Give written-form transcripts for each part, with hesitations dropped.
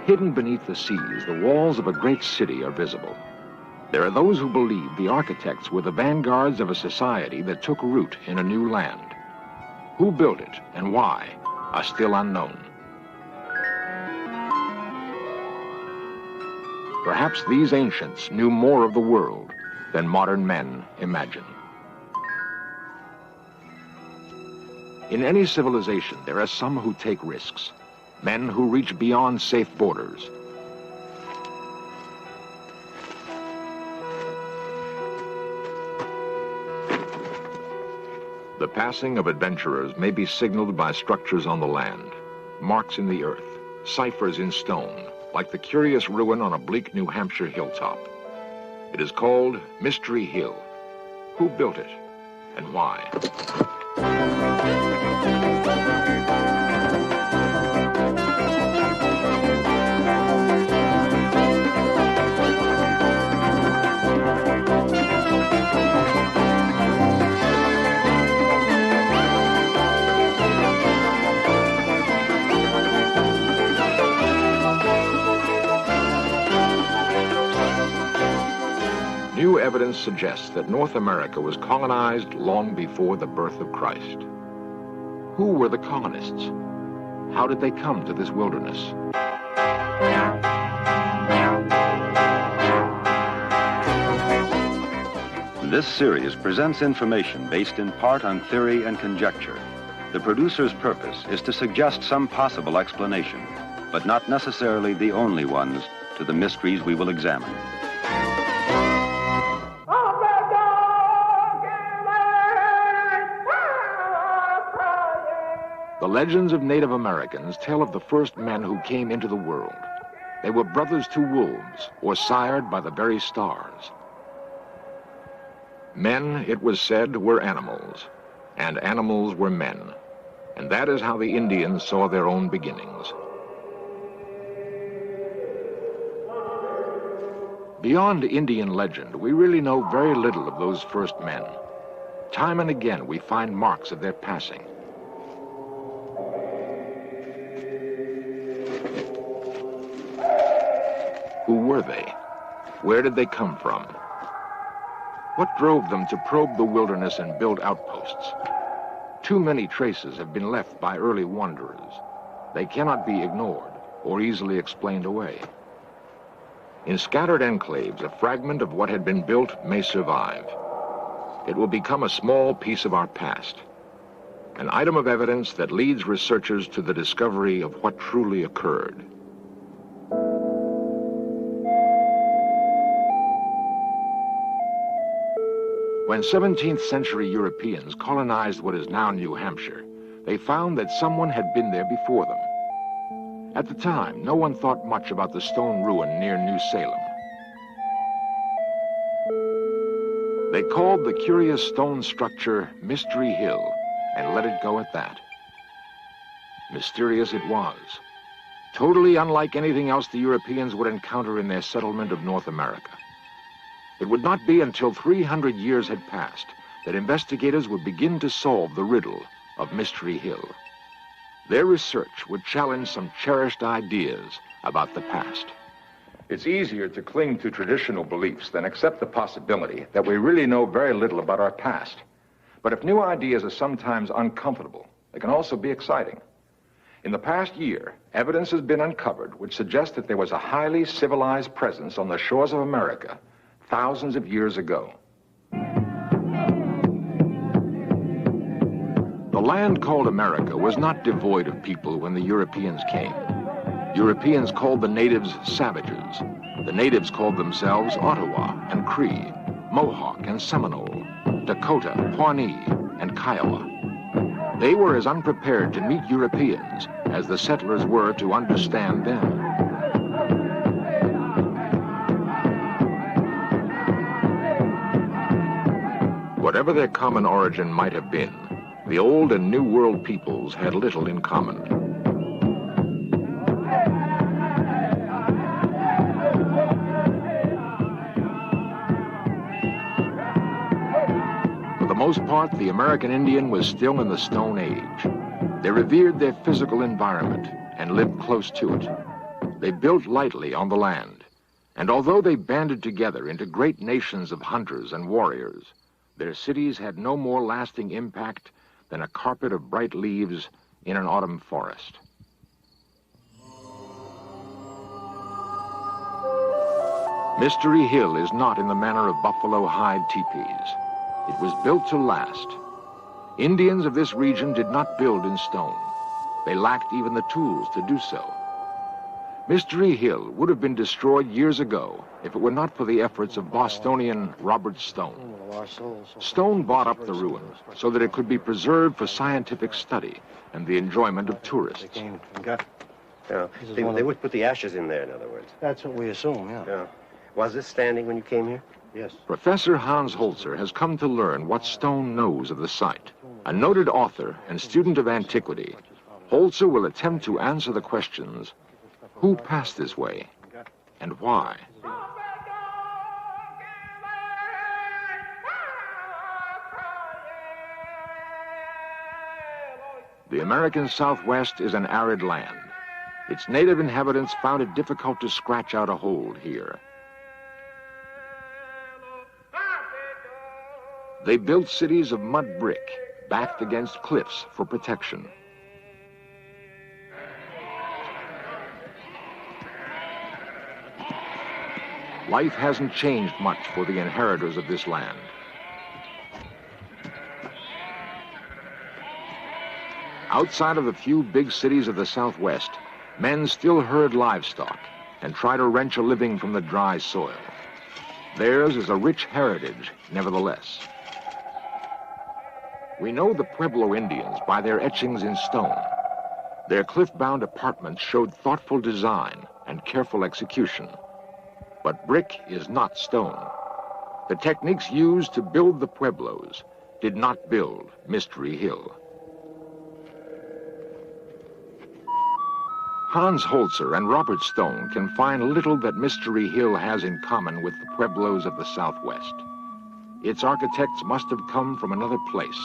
Hidden beneath the seas, the walls of a great city are visible. There are those who believe the architects were the vanguards of a society that took root in a new land. Who built it and why are still unknown. Perhaps these ancients knew more of the world than modern men imagine. In any civilization, there are some who take risks, men who reach beyond safe borders. The passing of adventurers may be signaled by structures on the land, marks in the earth, ciphers in stone, like the curious ruin on a bleak New Hampshire hilltop. It is called Mystery Hill. Who built it and why? New evidence suggests that North America was colonized long before the birth of Christ. Who were the colonists? How did they come to this wilderness? This series presents information based in part on theory and conjecture. The producer's purpose is to suggest some possible explanation, but not necessarily the only ones, to the mysteries we will examine. The legends of Native Americans tell of the first men who came into the world. They were brothers to wolves, or sired by the very stars. Men, it was said, were animals, and animals were men. And that is how the Indians saw their own beginnings. Beyond Indian legend, we really know very little of those first men. Time and again, we find marks of their passing. Who were they? Where did they come from? What drove them to probe the wilderness and build outposts? Too many traces have been left by early wanderers. They cannot be ignored or easily explained away. In scattered enclaves, a fragment of what had been built may survive. It will become a small piece of our past, an item of evidence that leads researchers to the discovery of what truly occurred. When 17th century Europeans colonized what is now New Hampshire, they found that someone had been there before them. At the time, no one thought much about the stone ruin near New Salem. They called the curious stone structure Mystery Hill and let it go at that. Mysterious it was, totally unlike anything else the Europeans would encounter in their settlement of North America. It would not be until 300 years had passed that investigators would begin to solve the riddle of Mystery Hill. Their research would challenge some cherished ideas about the past. It's easier to cling to traditional beliefs than accept the possibility that we really know very little about our past. But if new ideas are sometimes uncomfortable, they can also be exciting. In the past year, evidence has been uncovered which suggests that there was a highly civilized presence on the shores of America thousands of years ago. The land called America was not devoid of people when the Europeans came. Europeans called the natives savages. The natives called themselves Ottawa and Cree, Mohawk and Seminole, Dakota, Pawnee, and Kiowa. They were as unprepared to meet Europeans as the settlers were to understand them. Whatever their common origin might have been, the Old and New World peoples had little in common. For the most part, the American Indian was still in the Stone Age. They revered their physical environment and lived close to it. They built lightly on the land, and although they banded together into great nations of hunters and warriors, their cities had no more lasting impact than a carpet of bright leaves in an autumn forest. Mystery Hill is not in the manner of buffalo hide teepees. It was built to last. Indians of this region did not build in stone. They lacked even the tools to do so. Mystery Hill would have been destroyed years ago if it were not for the efforts of Bostonian Robert Stone. Stone bought up the ruin so that it could be preserved for scientific study and the enjoyment of tourists. Yeah, they would put the ashes in there, in other words. That's what we assume, yeah. Yeah. Was this standing when you came here? Yes. Professor Hans Holzer has come to learn what Stone knows of the site. A noted author and student of antiquity, Holzer will attempt to answer the questions: who passed this way, and why? The American Southwest is an arid land. Its native inhabitants found it difficult to scratch out a hold here. They built cities of mud brick, backed against cliffs for protection. Life hasn't changed much for the inheritors of this land. Outside of the few big cities of the Southwest, men still herd livestock and try to wrench a living from the dry soil. Theirs is a rich heritage, nevertheless. We know the Pueblo Indians by their etchings in stone. Their cliff-bound apartments showed thoughtful design and careful execution. But brick is not stone. The techniques used to build the Pueblos did not build Mystery Hill. Hans Holzer and Robert Stone can find little that Mystery Hill has in common with the Pueblos of the Southwest. Its architects must have come from another place,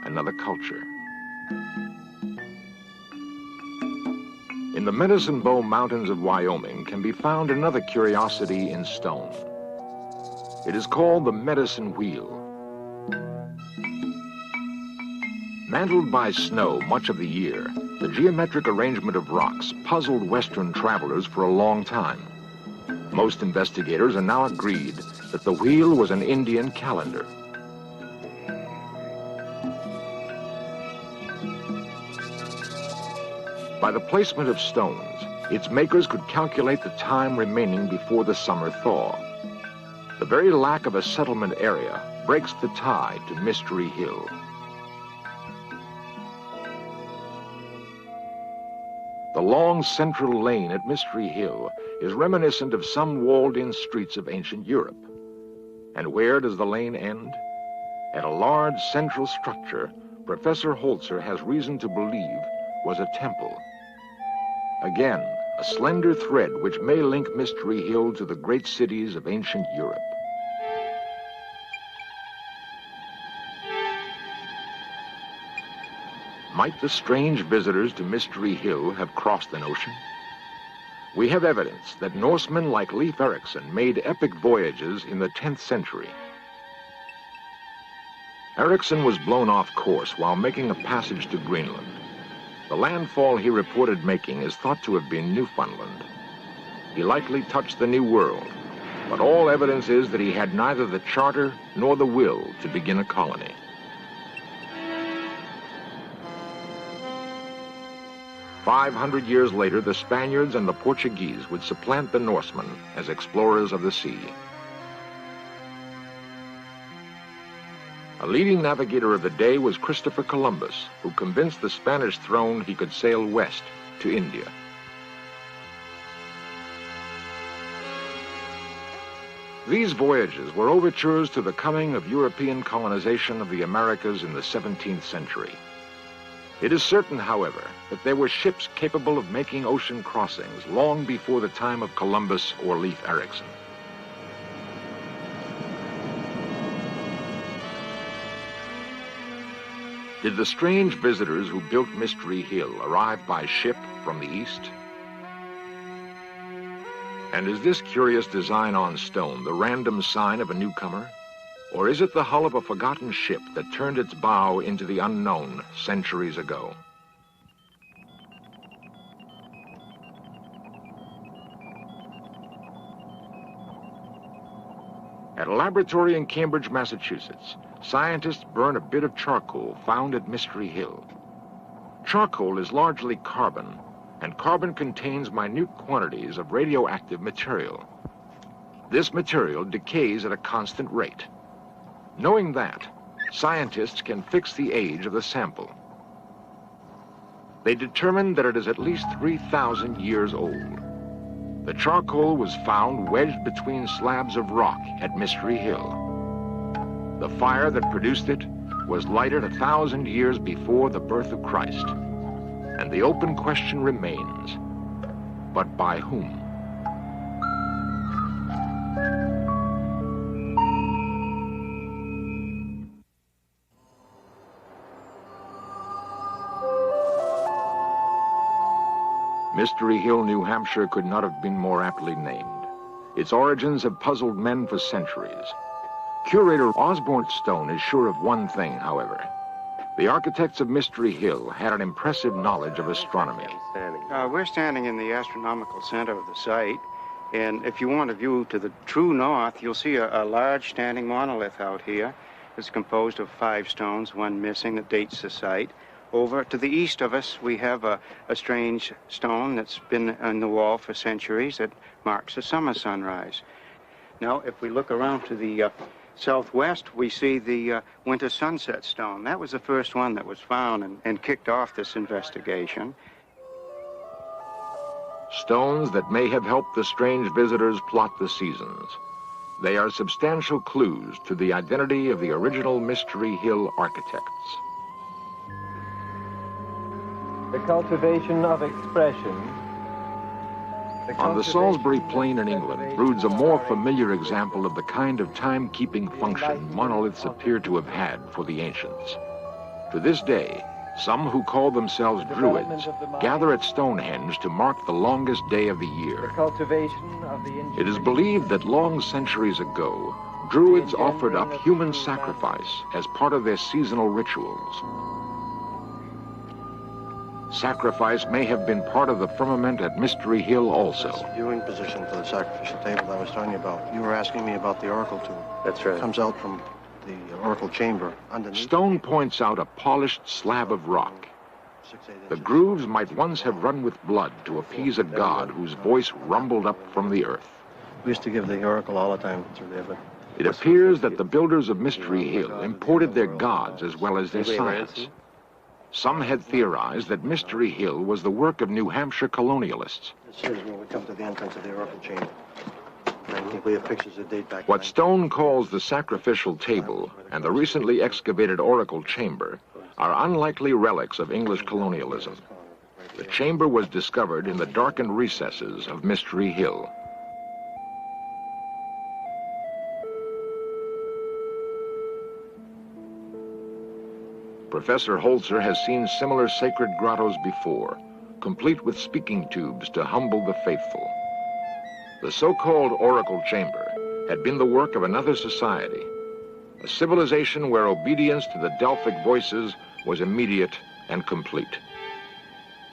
another culture. In the Medicine Bow Mountains of Wyoming can be found another curiosity in stone. It is called the Medicine Wheel. Mantled by snow much of the year, the geometric arrangement of rocks puzzled Western travelers for a long time. Most investigators are now agreed that the wheel was an Indian calendar. By the placement of stones, its makers could calculate the time remaining before the summer thaw. The very lack of a settlement area breaks the tie to Mystery Hill. The long central lane at Mystery Hill is reminiscent of some walled-in streets of ancient Europe. And where does the lane end? At a large central structure, Professor Holzer has reason to believe was a temple. Again, a slender thread which may link Mystery Hill to the great cities of ancient Europe. Might the strange visitors to Mystery Hill have crossed an ocean? We have evidence that Norsemen like Leif Erikson made epic voyages in the 10th century. Erikson was blown off course while making a passage to Greenland. The landfall he reported making is thought to have been Newfoundland. He likely touched the New World, but all evidence is that he had neither the charter nor the will to begin a colony. "500 years later, the Spaniards and the Portuguese would supplant the Norsemen as explorers of the sea. A leading navigator of the day was Christopher Columbus, who convinced the Spanish throne he could sail west to India. These voyages were overtures to the coming of European colonization of the Americas in the 17th century. It is certain, however, that there were ships capable of making ocean crossings long before the time of Columbus or Leif Erikson. Did the strange visitors who built Mystery Hill arrive by ship from the east? And is this curious design on stone the random sign of a newcomer? Or is it the hull of a forgotten ship that turned its bow into the unknown centuries ago? At a laboratory in Cambridge, Massachusetts, scientists burn a bit of charcoal found at Mystery Hill. Charcoal is largely carbon, and carbon contains minute quantities of radioactive material. This material decays at a constant rate. Knowing that, scientists can fix the age of the sample. They determined that it is at least 3,000 years old. The charcoal was found wedged between slabs of rock at Mystery Hill. The fire that produced it was lighted 1,000 years before the birth of Christ. And the open question remains, but by whom? Mystery Hill, New Hampshire could not have been more aptly named. Its origins have puzzled men for centuries. Curator Osborne Stone is sure of one thing, however. The architects of Mystery Hill had an impressive knowledge of astronomy. We're standing in the astronomical center of the site, and if you want a view to the true north, you'll see a large standing monolith out here. It's composed of 5 stones, one missing that dates the site. Over to the east of us, we have a strange stone that's been on the wall for centuries that marks the summer sunrise. Now, if we look around to the southwest, we see the winter sunset stone. That was the first one that was found and kicked off this investigation. Stones that may have helped the strange visitors plot the seasons. They are substantial clues to the identity of the original Mystery Hill architects. The cultivation of expression. On the Salisbury Plain in England broods a more familiar example of the kind of timekeeping function monoliths appear to have had for the ancients. To this day, some who call themselves Druids gather at Stonehenge to mark the longest day of the year. It is believed that long centuries ago, Druids offered up human sacrifice as part of their seasonal rituals. Sacrifice may have been part of the firmament at Mystery Hill also. That's the viewing position for the sacrificial table that I was telling you about. You were asking me about the oracle tube. That's right. It comes out from the oracle chamber underneath. Stone points out a polished slab of rock. The grooves might once have run with blood to appease a god whose voice rumbled up from the earth. We used to give the oracle all the time through there, but... It appears that the builders of Mystery Hill imported their gods as well as their science. Some had theorized that Mystery Hill was the work of New Hampshire colonialists. This is when we come to the entrance of the oracle chamber. And I think we have pictures that date back... What Stone calls the sacrificial table and the recently excavated oracle chamber are unlikely relics of English colonialism. The chamber was discovered in the darkened recesses of Mystery Hill. Professor Holzer has seen similar sacred grottos before, complete with speaking tubes to humble the faithful. The so-called oracle chamber had been the work of another society, a civilization where obedience to the Delphic voices was immediate and complete.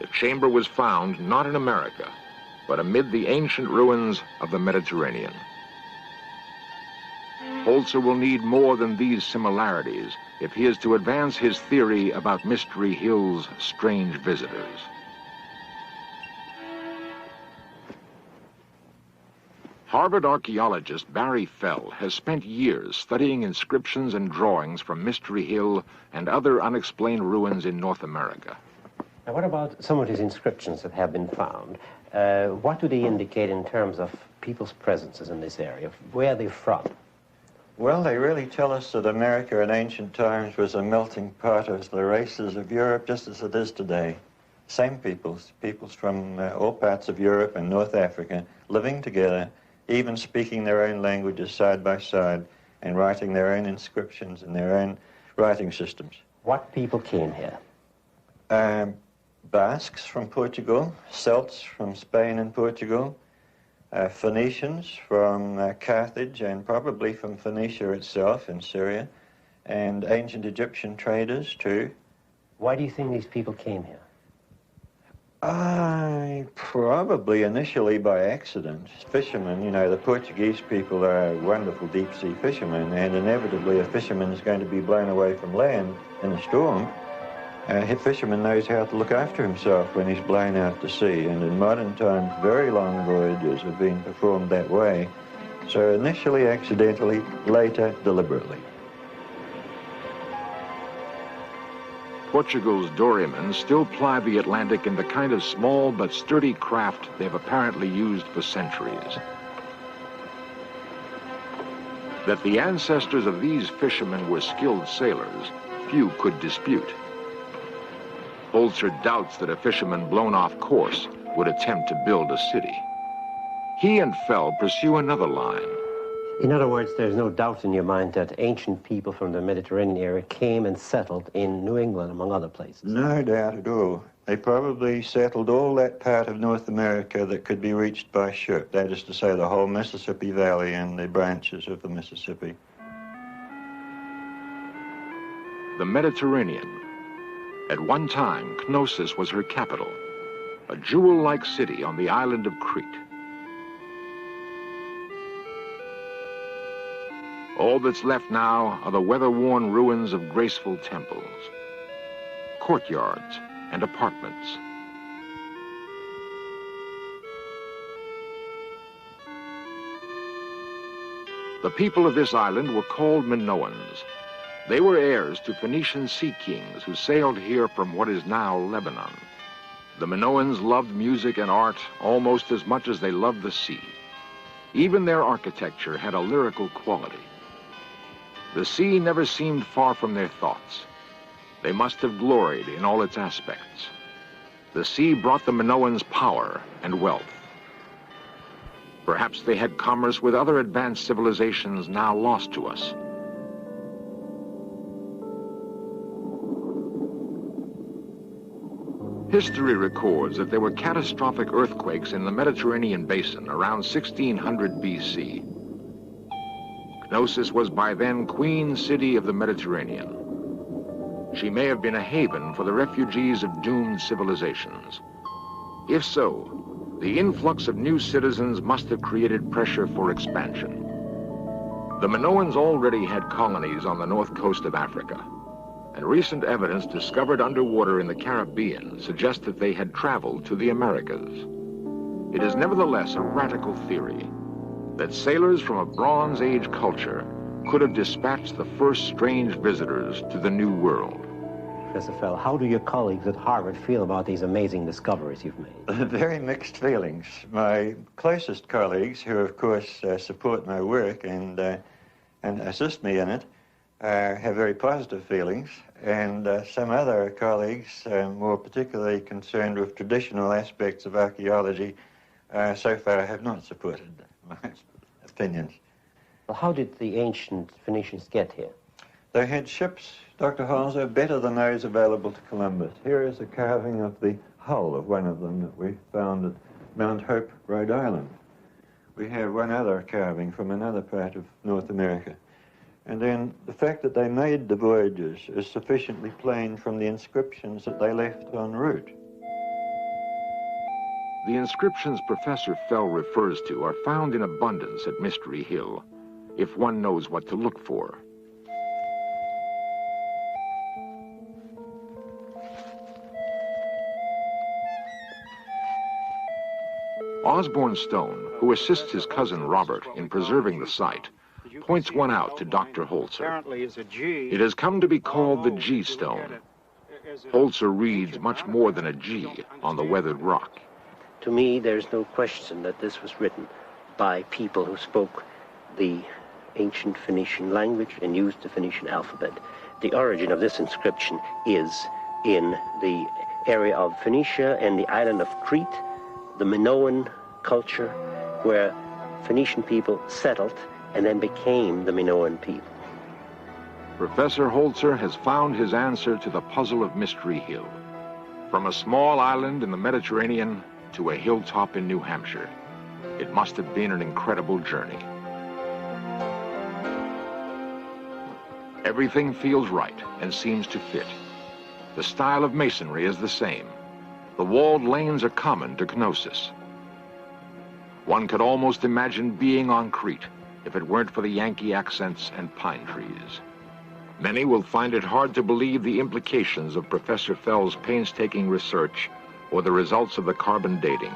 The chamber was found not in America, but amid the ancient ruins of the Mediterranean. Holzer will need more than these similarities if he is to advance his theory about Mystery Hill's strange visitors. Harvard archaeologist Barry Fell has spent years studying inscriptions and drawings from Mystery Hill and other unexplained ruins in North America. Now, what about some of these inscriptions that have been found? What do they indicate in terms of people's presences in this area? Where are they from? Well, they really tell us that America in ancient times was a melting pot of the races of Europe, just as it is today. Same peoples from all parts of Europe and North Africa, living together, even speaking their own languages side by side, and writing their own inscriptions and their own writing systems. What people came here? Basques from Portugal, Celts from Spain and Portugal, Phoenicians from Carthage and probably from Phoenicia itself in Syria, and ancient Egyptian traders too. Why do you think these people came here? Probably initially by accident. Fishermen, you know, the Portuguese people are wonderful deep-sea fishermen, and inevitably a fisherman is going to be blown away from land in a storm. A fisherman knows how to look after himself when he's blown out to sea, and in modern times very long voyages have been performed that way. So initially accidentally, later deliberately. Portugal's dorymen still ply the Atlantic in the kind of small but sturdy craft they've apparently used for centuries. That the ancestors of these fishermen were skilled sailors, few could dispute. Holzer doubts that a fisherman blown off course would attempt to build a city. He and Fell pursue another line. In other words, there's no doubt in your mind that ancient people from the Mediterranean area came and settled in New England, among other places. No doubt at all. They probably settled all that part of North America that could be reached by ship. That is to say, the whole Mississippi Valley and the branches of the Mississippi. The Mediterranean. At one time, Knossos was her capital, a jewel-like city on the island of Crete. All that's left now are the weather-worn ruins of graceful temples, courtyards, and apartments. The people of this island were called Minoans. They were heirs to Phoenician sea kings who sailed here from what is now Lebanon. The Minoans loved music and art almost as much as they loved the sea. Even their architecture had a lyrical quality. The sea never seemed far from their thoughts. They must have gloried in all its aspects. The sea brought the Minoans power and wealth. Perhaps they had commerce with other advanced civilizations now lost to us. History records that there were catastrophic earthquakes in the Mediterranean basin around 1600 BC. Knossos was by then Queen City of the Mediterranean. She may have been a haven for the refugees of doomed civilizations. If so, the influx of new citizens must have created pressure for expansion. The Minoans already had colonies on the north coast of Africa, and recent evidence discovered underwater in the Caribbean suggests that they had traveled to the Americas. It is nevertheless a radical theory that sailors from a Bronze Age culture could have dispatched the first strange visitors to the New World. Professor Fell, how do your colleagues at Harvard feel about these amazing discoveries you've made? Very mixed feelings. My closest colleagues, who of course support my work and assist me in it, have very positive feelings, and some other colleagues, more particularly concerned with traditional aspects of archaeology, so far have not supported my opinions. Well, how did the ancient Phoenicians get here? They had ships, Dr. Halser, better than those available to Columbus. Here is a carving of the hull of one of them that we found at Mount Hope, Rhode Island. We have one other carving from another part of North America. And then the fact that they made the voyages is sufficiently plain from the inscriptions that they left en route. The inscriptions Professor Fell refers to are found in abundance at Mystery Hill, if one knows what to look for. Osborne Stone, who assists his cousin Robert in preserving the site, points one out to Dr. Holzer. It has come to be called the G Stone. Holzer reads much more than a G on the weathered rock. To me, there's no question that this was written by people who spoke the ancient Phoenician language and used the Phoenician alphabet. The origin of this inscription is in the area of Phoenicia and the island of Crete, the Minoan culture, where Phoenician people settled and then became the Minoan people. Professor Holzer has found his answer to the puzzle of Mystery Hill. From a small island in the Mediterranean to a hilltop in New Hampshire. It must have been an incredible journey. Everything feels right and seems to fit. The style of masonry is the same. The walled lanes are common to Knossos. One could almost imagine being on Crete if it weren't for the Yankee accents and pine trees. Many will find it hard to believe the implications of Professor Fell's painstaking research or the results of the carbon dating.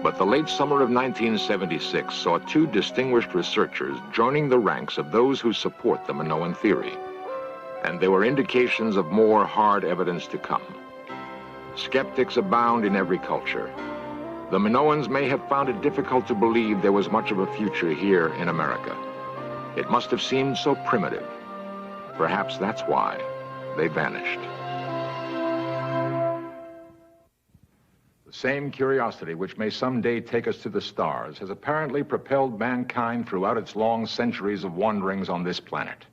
But the late summer of 1976 saw two distinguished researchers joining the ranks of those who support the Minoan theory. And there were indications of more hard evidence to come. Skeptics abound in every culture. The Minoans may have found it difficult to believe there was much of a future here in America. It must have seemed so primitive. Perhaps that's why they vanished. The same curiosity which may someday take us to the stars has apparently propelled mankind throughout its long centuries of wanderings on this planet.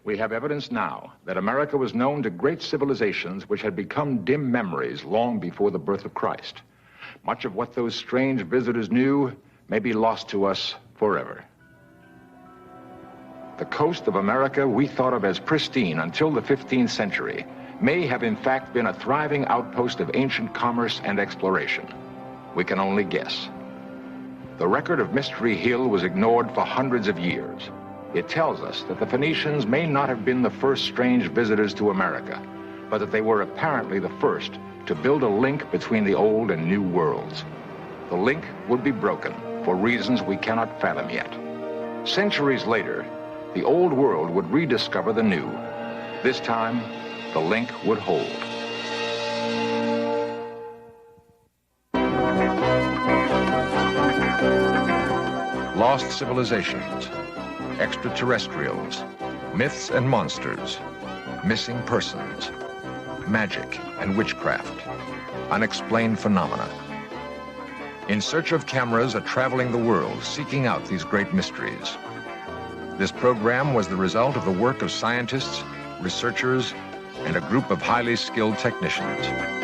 We have evidence now that America was known to great civilizations which had become dim memories long before the birth of Christ. Much of what those strange visitors knew may be lost to us forever. The coast of America we thought of as pristine until the 15th century may have in fact been a thriving outpost of ancient commerce and exploration. We can only guess. The record of Mystery Hill was ignored for hundreds of years. It tells us that the Phoenicians may not have been the first strange visitors to America, but that they were apparently the first to build a link between the old and new worlds. The link would be broken for reasons we cannot fathom yet. Centuries later, the old world would rediscover the new. This time, the link would hold. Lost civilizations, extraterrestrials, myths and monsters, missing persons, magic and witchcraft, unexplained phenomena. In Search of Cameras are traveling the world, seeking out these great mysteries. This program was the result of the work of scientists, researchers, and a group of highly skilled technicians.